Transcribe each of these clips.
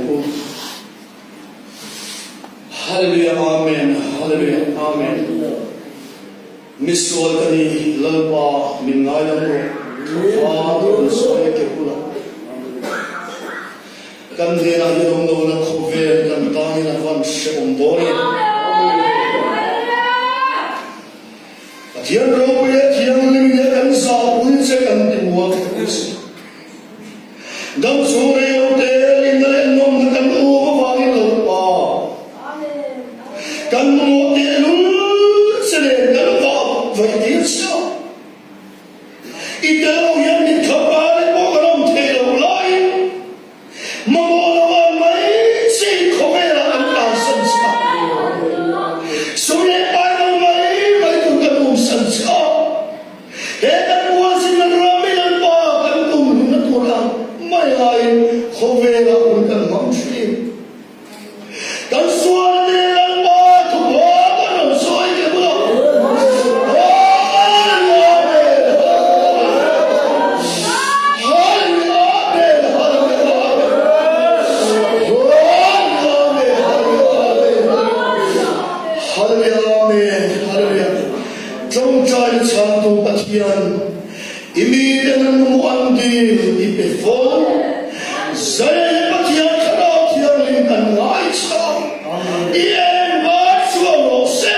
ko. Hallelujah, amen. Hallelujah, amen. Miswal kani lalpa minayam ko. Father, soy ke pula. Kan dena yedong na wala khover kan tangin avan se umbori. Tiyan rope tiyan limine kan sa punse kan timuak kusi. Dam sore ote lindale nom kan uwa wangi lalpa. Kan mo tiyan sele kan va vai siya. Itaw yan ni kapale mo kanong telo lai. Mamalawan may si kovera ang asan siya. Sune parang may tuganong san siya. Ekan buwasin ng rami ng pakan kung natulang may lain kovera kung kang mamslim. Kan suwan nilang matubagan ang soy ka mo. Imidan mo ang di ipefo saya patiyan karot yang lingkan ngais iyan maswa mose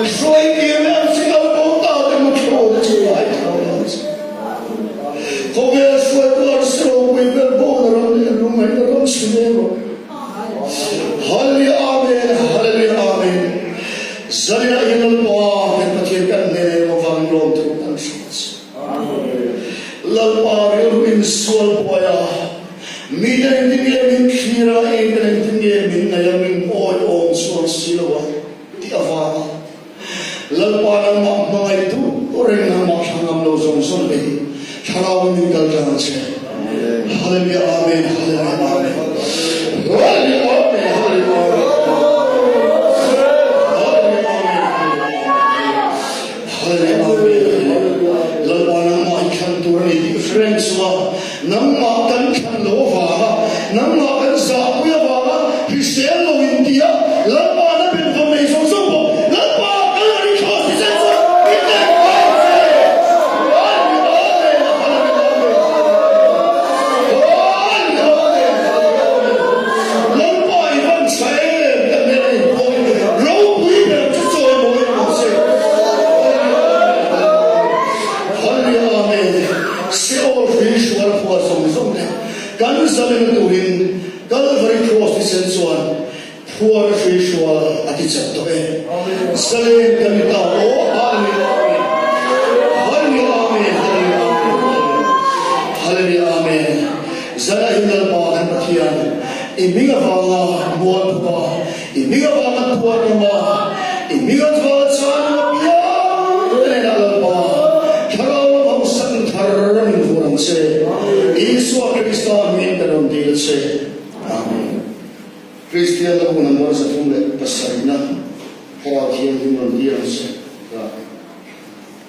soy iyan singal punta de mucho como soy por so we will border on the room and the room sinero. Hallelujah, amen, hallelujah, amen. Zalina inal pa kan patikan ne mo vang lom tu kan shits. Lalpa ru in sol poya. Mina indinge min khira indinge min nayamin oy om sol silwa ti avana. Lalpa nang mamay tu orang nang makhangam lo zong sol be. Kharaw min gal jan che. Hallelujah, amen, hallelujah, amen. Hallelujah. Friends wa nang makan kan lo wa nang makan sa kuya wa Christian lo India la pa na information so po la pa ari ko si senso ite la pa iban sai ka me ro wi na so mo mo se all visual for some kan saben tuhin Calvary cross is and so on poor visual at its to e salen kamita o hallelujah amen hallelujah amen zara hinal pa kan patian imiga banga buat pa imiga banga buat ma imiga buat sana pia renal pa se Yesus Kristus min dalam diri se amen Kristian aku nampak satu pasal ini kalau dia minum dia se